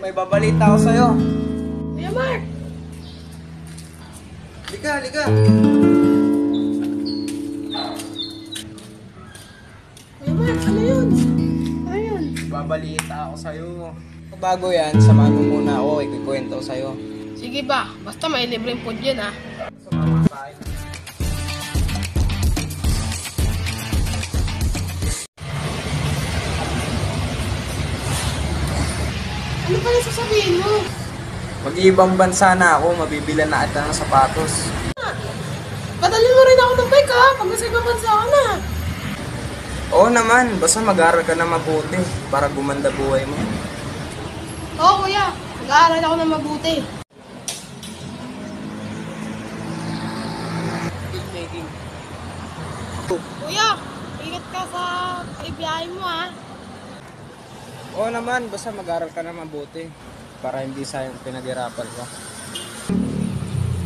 may babalita ako sa'yo. Kuya Mark! Halika, halika. Kuya Mark, ano yun? Ano yun? Babalita ako sa'yo. Bago yan, samahan mo muna ako, ikikwento sa'yo. Sige ba, basta may libreng food yan ah. Sumama sa akin. Ano pala sasabihin mo? Mag-iibang bansa na ako, mabibilan na ata ng sapatos. Padalhin mo rin ako ng bike ha, pag nasa ibang bansa ka na. Oo naman, basta mag-aaral ka na mabuti para gumanda buhay mo. Oo kuya, mag-aaral ako ng mabuti. Kuya, ingat ka sa ibiyahe mo ha. Oo naman, basta mag-aaral ka na mabuti para hindi sayang pinaghirapan ko.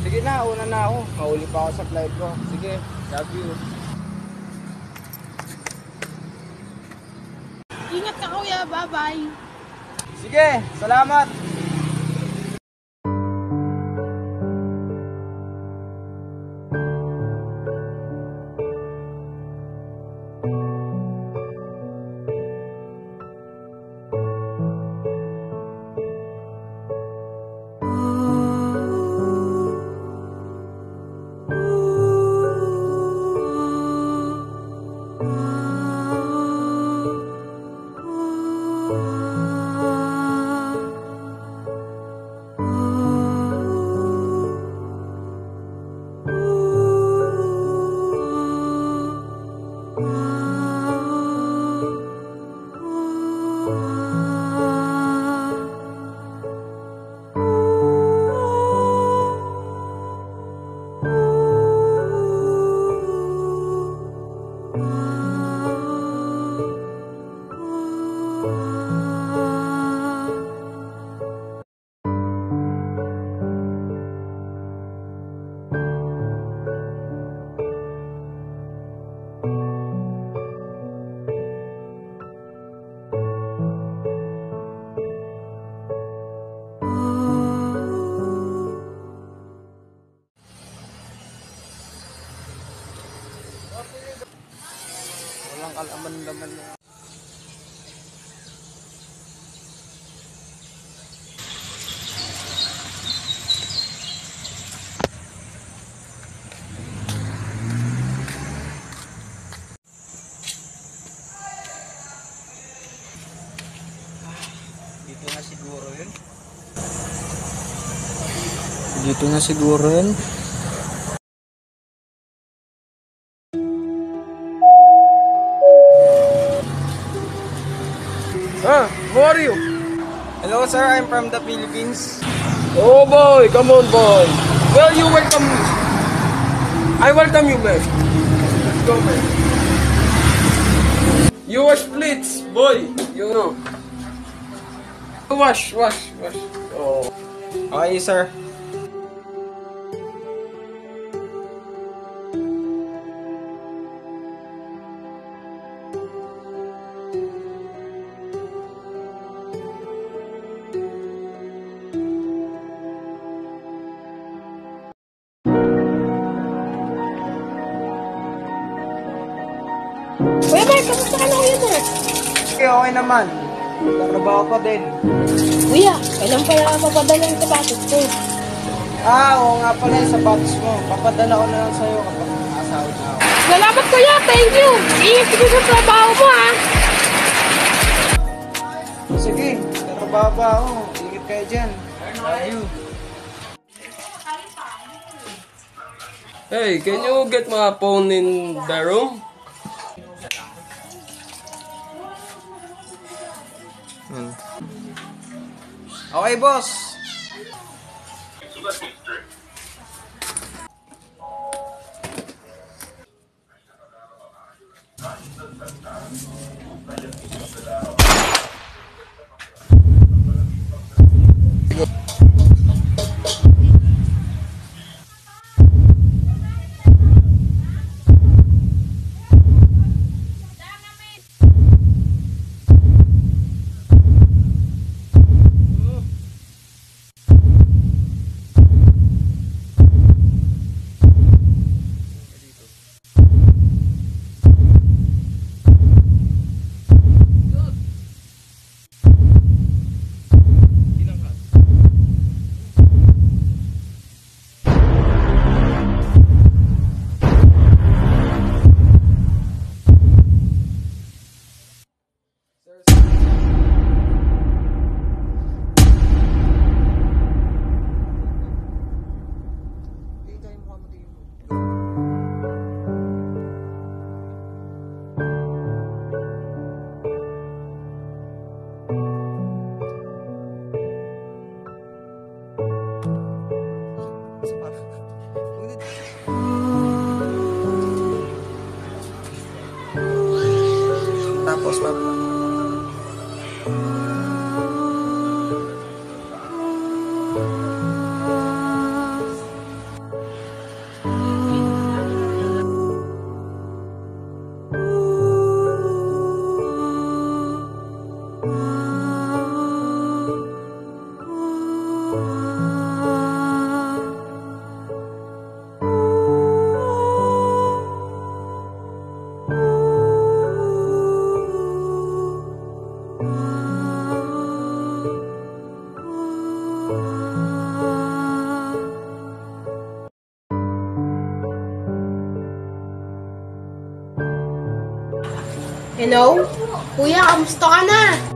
Sige na, una na ako. Mahuli pa ako sa flight ko. Sige, love you. Ingat ka kuya, bye-bye. Sige, salamat! Walang kalaman-laman na. Dito na siguro yun. Dito na siguro yun. Who are you? Hello sir, I'm from the Philippines. Oh boy, come on boy. Well, you welcome me. I welcome you, man. Let's go, man. You wash plates, boy. You know. Wash. Oh. Okay sir. Kuya Mark, kamusta ka na kuya Mark? Okay naman. Trabaho pa din. Kuya, kailan pala mapadala yung sapatos ko? Oo nga pala yung sapatos mo. Papadala ko na lang sa'yo kapag nakasahod na ako. Salamat kuya, thank you. Ingat ka sa trabaho mo ha. Sige, trabaho pa ako. Ingat kayo dyan. Love you. Hey, can you get my phone in the room? Okay, boss. Pause, ma'am. Hello? Kuya, kamusta ka na?